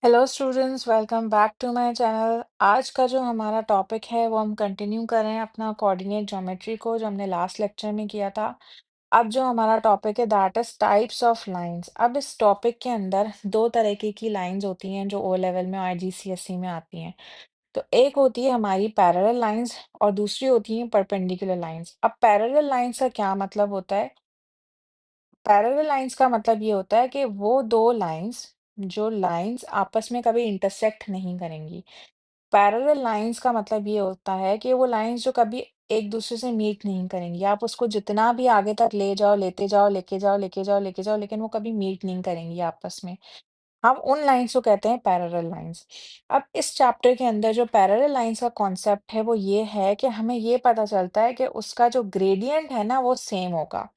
Hello students, welcome back to my channel. आज का जो हमारा टॉपिक है वो हम कंटिन्यू कर रहे हैं अपना कोऑर्डिनेट ज्योमेट्री को, जो हमने लास्ट लेक्चर में किया था। अब जो हमारा टॉपिक है that is types of lines. अब इस टॉपिक के अंदर दो तरीके की लाइंस होती हैं जो ओ लेवल में आईजीसीएसई में आती हैं। तो एक होती है हमारी पैरेलल लाइंस और दूसरी होती है परपेंडिकुलर लाइंस। अब पैरेलल लाइंस का क्या मतलब होता है? पैरेलल लाइंस का मतलब ये होता है कि वो दो लाइंस जो लाइंस आपस में कभी इंटरसेक्ट नहीं करेंगी। पैरेलल लाइंस का मतलब ये होता है कि वो लाइंस जो कभी एक दूसरे से मीट नहीं करेंगी। आप उसको जितना भी आगे तक ले जाओ, लेते जाओ, लेके जाओ, लेके जाओ, लेके जाओ, लेकिन वो कभी मीट नहीं करेंगी आपस में। हम उन लाइंस को कहते हैं पैरेलल लाइंस। अब इस चैप्टर के अंदर जो पैरेलल लाइंस का कॉन्सेप्ट है वो ये है कि हमें ये पता चलता है कि उसका जो ग्रेडियंट है ना वो सेम होगा।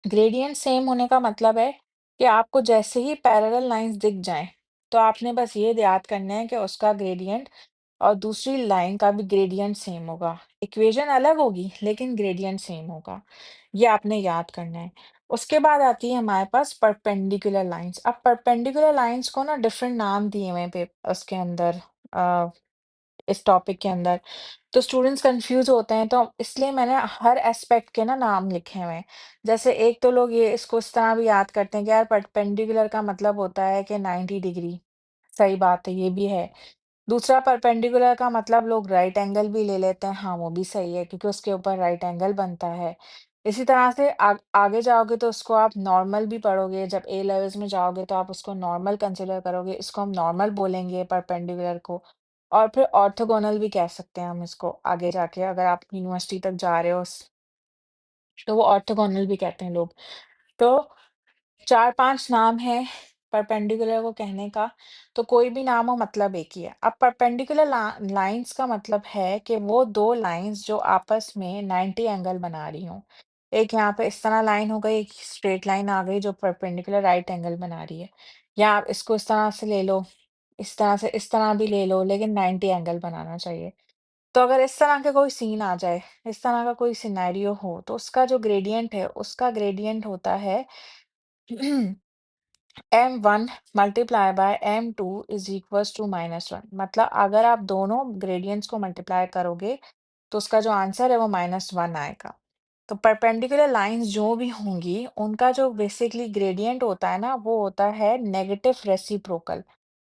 ग्रेडियंट सेम होने का मतलब है कि आपको जैसे ही पैरेलल लाइंस दिख जाएं, तो आपने बस ये याद करना है कि उसका ग्रेडियंट और दूसरी लाइन का भी ग्रेडियंट सेम होगा। इक्वेशन अलग होगी लेकिन ग्रेडियंट सेम होगा। ये आपने याद करना है। उसके बाद आती है हमारे पास परपेंडिकुलर लाइंस। अब परपेंडिकुलर लाइंस को ना डिफरेंट नाम दिए हुए हैं उसके अंदर, इस टॉपिक के अंदर। तो स्टूडेंट्स कंफ्यूज होते हैं, तो इसलिए मैंने हर एस्पेक्ट के ना नाम लिखे हुए हैं। जैसे एक तो लोग ये इसको इस तरह भी याद करते हैं कि यार परपेंडिकुलर का मतलब होता है कि 90 डिग्री। सही बात है, ये भी है। दूसरा परपेंडिकुलर का मतलब लोग राइट एंगल भी ले लेते हैं। हाँ, वो भी सही है क्योंकि उसके ऊपर राइट एंगल बनता है। इसी तरह से आगे जाओगे तो उसको आप नॉर्मल भी पढ़ोगे। जब ए लेवल्स में जाओगे तो आप उसको नॉर्मल कंसिडर करोगे। इसको हम नॉर्मल बोलेंगे परपेंडिकुलर को। और फिर ऑर्थोगोनल भी कह सकते हैं हम इसको आगे जाके, अगर आप यूनिवर्सिटी तक जा रहे हो तो वो ऑर्थोगोनल भी कहते हैं लोग। तो 4-5 नाम है परपेंडिकुलर को कहने का, तो कोई भी नाम हो मतलब एक ही है। अब परपेंडिकुलर लाइंस का मतलब है कि वो 2 लाइंस जो आपस में 90 एंगल बना रही हों। एक यहाँ पे इस तरह लाइन हो गई, एक स्ट्रेट लाइन आ गई जो परपेंडिकुलर राइट एंगल बना रही है। या आप इसको इस तरह से ले लो, इस तरह से इस तरह भी ले लो, लेकिन 90 एंगल बनाना चाहिए। तो अगर इस तरह का कोई सीन आ जाए, इस तरह का कोई सिनेरियो हो, तो उसका जो ग्रेडियंट है, उसका ग्रेडियंट होता है m1 multiply by m2 is equals to -1। मतलब अगर आप दोनों ग्रेडियंट्स को मल्टीप्लाई करोगे तो उसका जो आंसर है वो -1 आएगा। तो परपेंडिकुलर लाइंस जो भी होंगी उनका जो बेसिकली ग्रेडियंट होता है ना वो होता है नेगेटिव रेसिप्रोकल।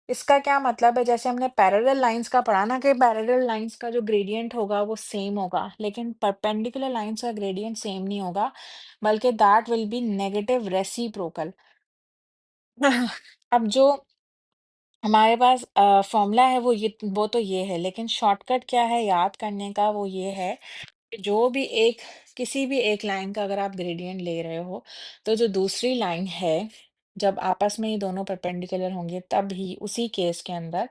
इसका क्या मतलब है? जैसे हमने पैरेलल लाइंस का पढ़ा ना कि पैरेलल लाइंस का जो ग्रेडियंट होगा वो सेम होगा, लेकिन परपेंडिकुलर लाइंस का ग्रेडियंट सेम नहीं होगा, बल्कि that will be negative reciprocal. अब जो हमारे पास फॉर्मूला है वो तो ये है, लेकिन शॉर्टकट क्या है याद करने का? वो ये है कि जो भी एक किसी भी एक लाइन का अगर आप ग्रेडियंट ले रहे हो, तो जो दूसरी लाइन है, जब आपस में ये दोनों परपेंडिकुलर होंगे तब ही उसी केस के अंदर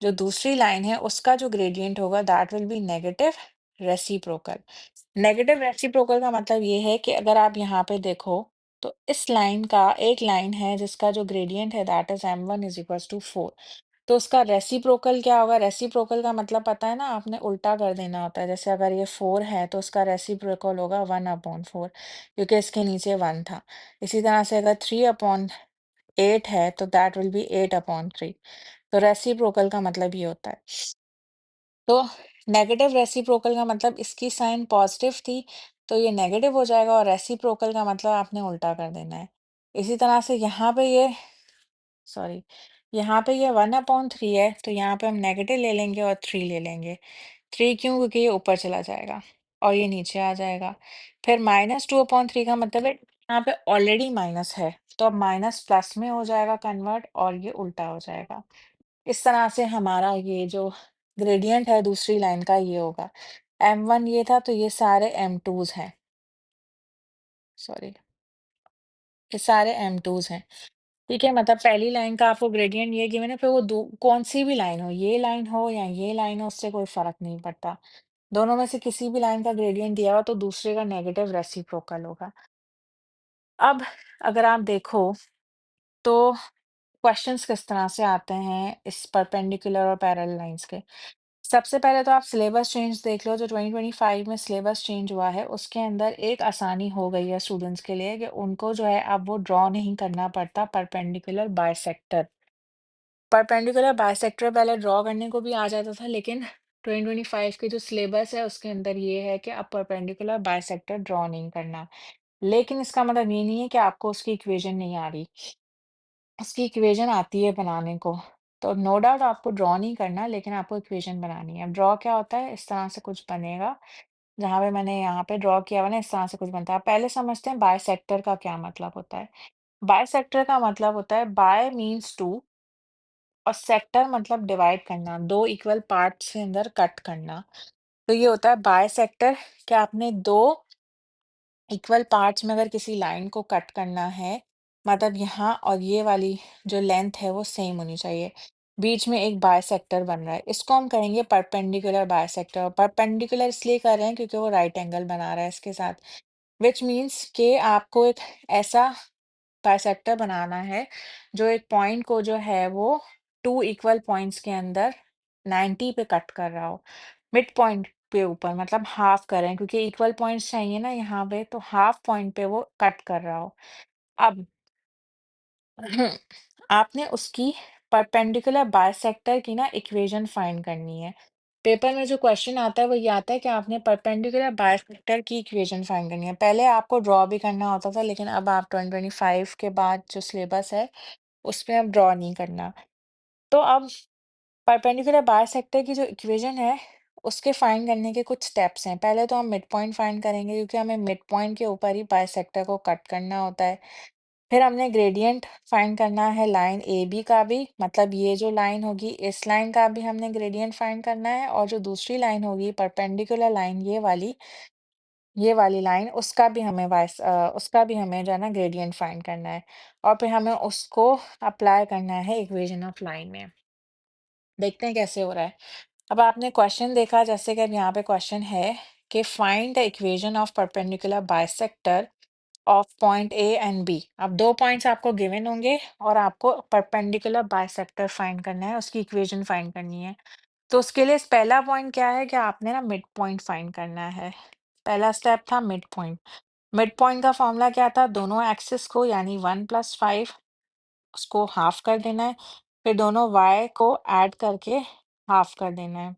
जो दूसरी लाइन है उसका जो ग्रेडियंट होगा that will be negative reciprocal. Negative reciprocal का मतलब ये है कि अगर आप यहाँ पे देखो तो इस लाइन का एक लाइन है जिसका जो ग्रेडियंट है that is m1 is equals to 4। तो उसका रेसिप्रोकल क्या होगा? रेसिप्रोकल का मतलब पता है ना, आपने उल्टा कर देना होता है। जैसे अगर ये 4 है तो उसका रेसिप्रोकल होगा 1/4, क्योंकि इसके नीचे 1 था। इसी तरह से अगर 3/8 है तो दैट विल बी 8/3। तो रेसिप्रोकल का मतलब ये होता है। तो नेगेटिव रेसिप्रोकल का मतलब इसकी साइन पॉजिटिव थी तो ये नेगेटिव हो जाएगा, और रेसिप्रोकल का मतलब आपने उल्टा कर देना है। इसी तरह से यहाँ पे ये सॉरी यहाँ पे ये 1/3 है तो यहाँ पे हम नेगेटिव ले लेंगे और 3 ले लेंगे। 3 क्यों? क्योंकि ये ऊपर चला जाएगा और ये नीचे आ जाएगा। फिर -2/3 का मतलब है यहाँ पे ऑलरेडी माइनस है, तो अब माइनस प्लस में हो जाएगा कन्वर्ट और ये उल्टा हो जाएगा। इस तरह से हमारा ये जो ग्रेडियंट है दूसरी लाइन का ये होगा। m1 ये था तो ये सारे m2s हैं। सॉरी, ये सारे m2s हैं। ठीक है, मतलब पहली लाइन का आपको ग्रेडियंट ये गिवन है, फिर वो कौन सी भी लाइन हो, ये लाइन हो या ये लाइन हो, उससे कोई फर्क नहीं पड़ता। दोनों में से किसी भी लाइन का ग्रेडियंट दिया हो तो दूसरे का नेगेटिव रेसिप्रोकल होगा। अब अगर आप देखो तो क्वेश्चंस किस तरह से आते हैं इस परपेंडिकुलर और पैरेलल लाइंस के। सबसे पहले तो आप सिलेबस चेंज देख लो, जो 2025 में सिलेबस चेंज हुआ है उसके अंदर एक आसानी हो गई है स्टूडेंट्स के लिए कि उनको जो है अब वो ड्रॉ नहीं करना पड़ता परपेंडिकुलर बाइसेक्टर। परपेंडिकुलर बाइसेक्टर पहले ड्रॉ करने को भी आ जाता था, लेकिन 2025 के जो सिलेबस है उसके अंदर ये है कि अब परपेंडिकुलर बाइसेक्टर ड्रॉ नहीं करना। लेकिन इसका मतलब ये नहीं है कि आपको उसकी इक्वेशन नहीं आ रही। उसकी इक्वेशन आती है बनाने को। तो नो डाउट आपको ड्रॉ नहीं करना, लेकिन आपको इक्वेशन बनानी है। ड्रॉ क्या होता है? इस तरह से कुछ बनेगा, जहाँ पे मैंने यहाँ पे ड्रॉ किया हुआ ना, इस तरह से कुछ बनता है। पहले समझते हैं बाइसेक्टर का क्या मतलब होता है। बाइसेक्टर का मतलब होता है, बाय मीन्स टू, और सेक्टर मतलब डिवाइड करना, 2 इक्वल पार्ट्स के अंदर कट करना। तो ये होता है बाइसेक्टर, कि आपने 2 इक्वल पार्ट्स में अगर किसी लाइन को कट करना है, मतलब यहाँ और ये वाली जो लेंथ है वो सेम होनी चाहिए। बीच में एक बाइसेक्टर बन रहा है, इसको हम कहेंगे परपेंडिकुलर बाइसेक्टर। परपेंडिकुलर इसलिए कर रहे हैं क्योंकि वो राइट एंगल बना रहा है इसके साथ, विच मीन्स कि आपको एक ऐसा बाइसेक्टर बनाना है जो एक पॉइंट को जो है वो 2 इक्वल पॉइंट्स के अंदर 90 पे कट कर रहा हो। मिड पॉइंट के ऊपर, मतलब हाफ कर रहे हैं, क्योंकि इक्वल पॉइंट्स चाहिए ना यहाँ पे, तो हाफ पॉइंट पे वो कट कर रहा हो। अब आपने उसकी परपेंडिकुलर बाइसेक्टर की ना इक्वेशन फाइंड करनी है। पेपर में जो क्वेश्चन आता है वो ये आता है कि आपने परपेंडिकुलर बाइसेक्टर की इक्वेशन फाइंड करनी है। पहले आपको ड्रॉ भी करना होता था, लेकिन अब आप 2025 के बाद जो सिलेबस है उसमें अब ड्रॉ नहीं करना। तो अब परपेंडिकुलर बाइसेक्टर की जो इक्वेशन है, उसके फाइंड करने के कुछ स्टेप्स हैं। पहले तो हम मिड पॉइंट फाइंड करेंगे, क्योंकि हमें मिड पॉइंट के ऊपर ही बाइसेक्टर को कट करना होता है। फिर हमने ग्रेडियंट फाइंड करना है लाइन ए बी का भी, मतलब ये जो लाइन होगी इस लाइन का भी हमने ग्रेडियंट फाइंड करना है, और जो दूसरी लाइन होगी परपेंडिकुलर लाइन, ये वाली लाइन, उसका भी हमें जो है ना ग्रेडियंट फाइंड करना है, और फिर हमें उसको अप्लाई करना है इक्वेशन ऑफ लाइन में। देखते हैं कैसे हो रहा है। अब आपने क्वेश्चन देखा, जैसे कि अब यहाँ पे क्वेश्चन है कि find the equation of perpendicular bisector of point A and B. अब 2 पॉइंट्स आपको गिवन होंगे और आपको परपेंडिकुलर बाइसेक्टर फाइंड करना है, उसकी इक्वेशन फाइंड करनी है। तो उसके लिए पहला पॉइंट क्या है कि आपने ना मिड पॉइंट फाइंड करना है। पहला स्टेप था मिड पॉइंट। मिड पॉइंट का फॉर्मूला क्या था? दोनों एक्सिस को, यानी 1+5, उसको हाफ कर देना है, फिर दोनों y को ऐड करके हाफ कर देना है।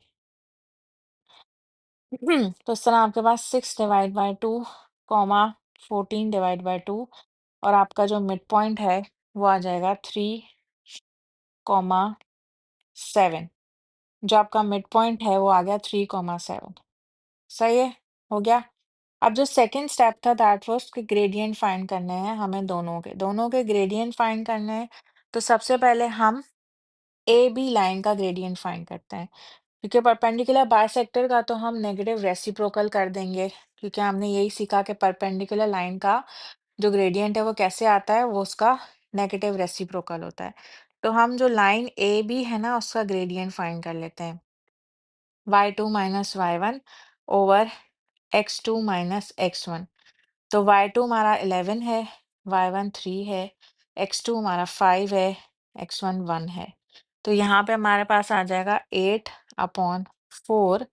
तो इस तरह आपके पास 6 divide by 2, comma 14 divide by 2, और आपका जो मिड पॉइंट है वो आ जाएगा 3,7। जो आपका मिड पॉइंट है वो आ गया 3,7। सही है, हो गया। अब जो सेकंड स्टेप था, दैट वाज कि ग्रेडियंट फाइंड करने हैं हमें, दोनों के ग्रेडियंट फाइंड करने हैं। तो सबसे पहले हम ए बी लाइन का ग्रेडियंट फाइंड करते हैं, क्योंकि परपेंडिकुलर बाइसेक्टर का तो हम नेगेटिव रेसिप्रोकल कर देंगे, क्योंकि हमने यही सीखा कि परपेंडिकुलर लाइन का जो ग्रेडियंट है वो कैसे आता है, वो उसका नेगेटिव रेसिप्रोकल होता है। तो हम जो लाइन ए बी है ना, उसका ग्रेडियंट फाइंड कर लेते हैं। y2 minus y1 over x2 minus x1। तो y2 हमारा 11 है, y1 3 है, x2 हमारा 5 है, x1 1 है। तो यहाँ पे हमारे पास आ जाएगा 8/4।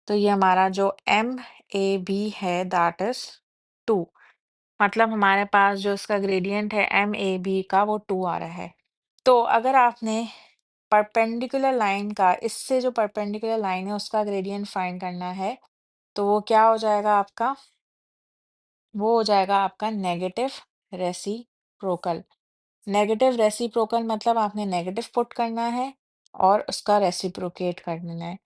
तो ये हमारा जो एम ए बी है, दैट इज 2। मतलब हमारे पास जो इसका ग्रेडियंट है एम ए बी का, वो 2 आ रहा है। तो अगर आपने परपेंडिकुलर लाइन का, इससे जो परपेंडिकुलर लाइन है उसका ग्रेडियंट फाइंड करना है, तो वो क्या हो जाएगा आपका? वो हो जाएगा आपका नेगेटिव रेसिप्रोकल। नेगेटिव रेसिप्रोकल मतलब आपने नेगेटिव पुट करना है और उसका रेसिप्रोकेट कर देना है।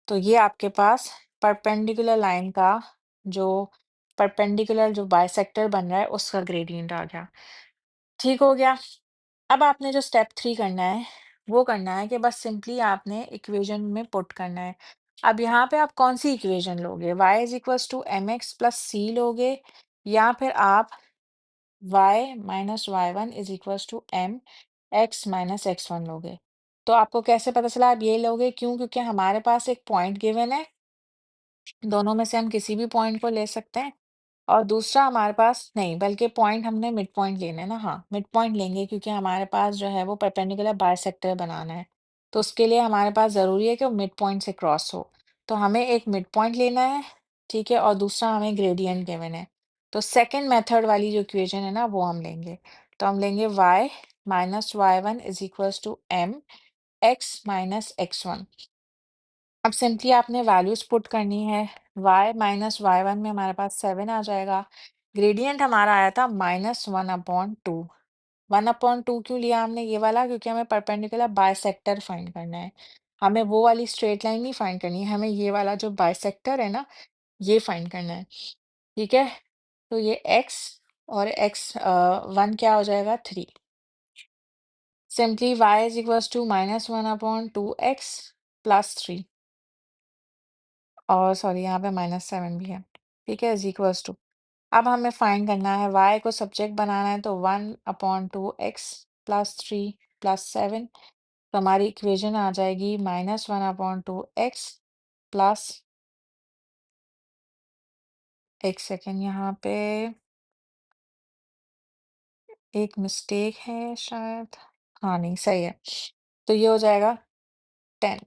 तो ये आपके पास परपेंडिकुलर लाइन का जो परपेंडिकुलर जो बाइसेक्टर बन रहा है उसका ग्रेडियंट आ गया। ठीक हो गया। अब आपने जो स्टेप 3 करना है, वो करना है कि बस सिंपली आपने इक्वेशन में पुट करना है। अब यहाँ पे आप कौन-सी इक्वेशन लोगे? y is equals to mx plus c लोगे, या फिर आप y minus y1 is equals to mx minus x1 लोगे। तो आपको कैसे पता चला आप ये लोगे? क्यों? क्योंकि हमारे पास एक पॉइंट गिवन है, दोनों में से हम किसी भी पॉइंट को ले सकते हैं, और दूसरा हमारे पास नहीं, बल्कि पॉइंट हमने मिड पॉइंट लेना है ना, हाँ, मिड पॉइंट लेंगे, क्योंकि हमारे पास जो है वो परपेंडिकुलर बाइसेक्टर बनाना है। तो उसके लिए हमारे पास ज़रूरी है कि वो मिड पॉइंट से क्रॉस हो। तो हमें एक मिड पॉइंट लेना है, ठीक है, और दूसरा हमें ग्रेडियंट गिवन है। तो सेकंड मेथड वाली जो इक्वेशन है ना, वो हम लेंगे। तो हम लेंगे y minus y1 is equals to m x minus x1। अब सिंपली आपने वैल्यूज पुट करनी है। y माइनस y1 में हमारे पास 7 आ जाएगा। ग्रेडियंट हमारा आया था -1/2। 1/2 क्यों लिया हमने ये वाला? क्योंकि हमें परपेंडिकुलर बाइसेक्टर फाइंड करना है। हमें वो वाली स्ट्रेट लाइन नहीं फाइंड करनी है, हमें ये वाला जो बाइसेक्टर है ना, ये फाइंड करना है। ठीक है, तो ये x और x1 क्या हो जाएगा? 3। Simply y is equals to -1/2x plus 3, और सॉरी यहाँ पे -7 भी है। ठीक है, इज इक्वल्स टू, अब हमें फाइंड करना है y को सब्जेक्ट बनाना है, तो 1/2x प्लस 3 प्लस 7, तो हमारी इक्वेशन आ जाएगी -1/2x प्लस, एक सेकेंड, यहाँ पे एक मिस्टेक है शायद। हाँ, नहीं सही है। तो ये हो जाएगा 10।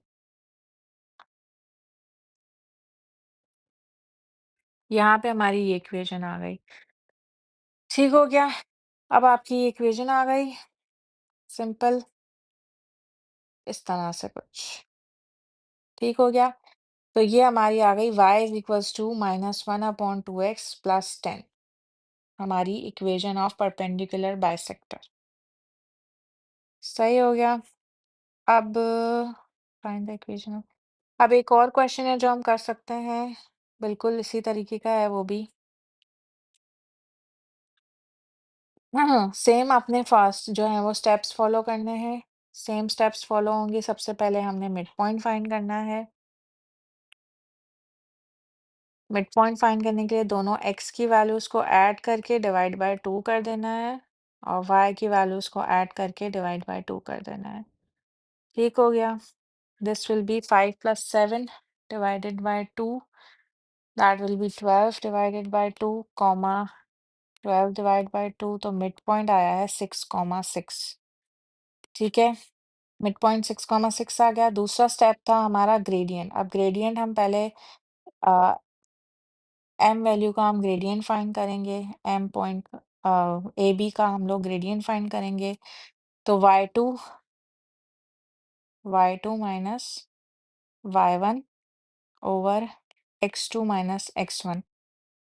यहाँ पे हमारी ये इक्वेशन आ गई। ठीक हो गया। अब आपकी ये इक्वेशन आ गई सिंपल इस तरह से कुछ। ठीक हो गया। तो ये हमारी आ गई y is equals to -1/2x plus 10, हमारी इक्वेशन ऑफ परपेंडिकुलर बाइसेक्टर। सही हो गया। अब फाइंड द इक्वेशन ऑफ, अब एक और क्वेश्चन है जो हम कर सकते हैं, बिल्कुल इसी तरीके का है वो भी। हाँ, सेम अपने फास्ट जो है वो स्टेप्स फॉलो करने हैं। सेम स्टेप्स फॉलो होंगे। सबसे पहले हमने मिड पॉइंट फाइंड करना है। मिड पॉइंट फाइंड करने के लिए दोनों x की वैल्यूज को ऐड करके डिवाइड बाय 2 कर देना है, और y की वैल्यूज को ऐड करके डिवाइड बाय 2 कर देना है। ठीक हो गया। This will be 5 plus 7 divided by 2, that will be 12 divided by 2 comma 12 divide by 2, तो मिड पॉइंट आया है 6,6। ठीक है, मिड पॉइंट 6,6 आ गया। दूसरा स्टेप था हमारा ग्रेडियंट। अब ग्रेडियंट हम पहले एम वैल्यू का हम ग्रेडियंट फाइंड करेंगे। एम पॉइंट ए बी का हम लोग ग्रेडियंट फाइंड करेंगे। तो y2 minus y1 over x2 minus x1,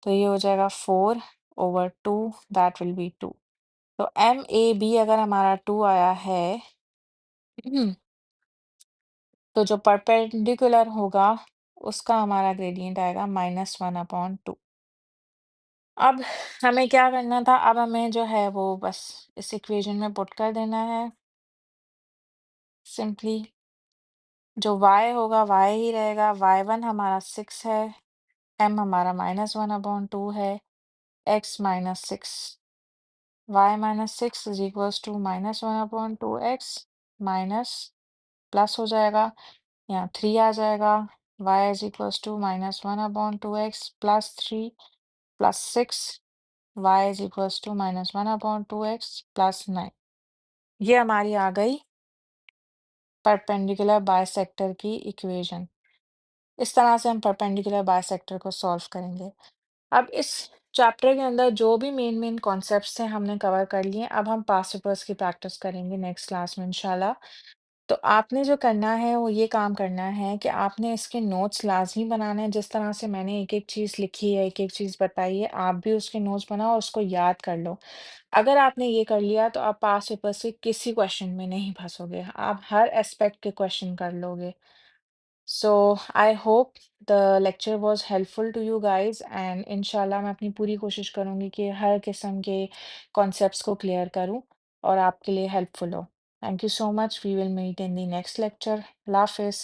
तो ये हो जाएगा 4/2, दैट विल बी 2। तो एम ए बी अगर हमारा 2 आया है तो जो परपेंडिकुलर होगा उसका हमारा ग्रेडियंट आएगा -1/2। अब हमें क्या करना था? अब हमें जो है वो बस इस इक्वेशन में पुट कर देना है सिंपली। जो y होगा y ही रहेगा। y1 हमारा 6 है, m हमारा -1/2 है, x minus 6, y minus 6 is equals to -1/2x minus, plus हो जाएगा, यहाँ 3 आ जाएगा। y is equals to -1/2x plus 3 plus 6, y is equals to -1/2x plus 9। ये हमारी आ गई परपेंडिकुलर बाइसेक्टर की इक्वेशन। इस तरह से हम परपेंडिकुलर बाइसेक्टर को सॉल्व करेंगे। अब इस चैप्टर के अंदर जो भी मेन कॉन्सेप्ट्स थे हमने कवर कर लिए। अब हम पास्ट पेपर्स की प्रैक्टिस करेंगे नेक्स्ट क्लास में इंशाल्लाह। तो आपने जो करना है वो ये काम करना है कि आपने इसके नोट्स लाजमी बनाने हैं। जिस तरह से मैंने एक एक चीज़ लिखी है, एक एक चीज़ बताई है, आप भी उसके नोट्स बनाओ और उसको याद कर लो। अगर आपने ये कर लिया तो आप पास्ट पेपर से किसी क्वेश्चन में नहीं फंसोगे, आप हर एस्पेक्ट के क्वेश्चन कर लोगे। So I hope the lecture was helpful to you guys, and इंशाल्लाह मैं अपनी पूरी कोशिश करूँगी कि हर किस्म के कॉन्सेप्ट्स को क्लियर करूँ और आपके लिए हेल्पफुल हो। Thank you so much. We will meet in the next lecture. अल्लाह हाफिज़।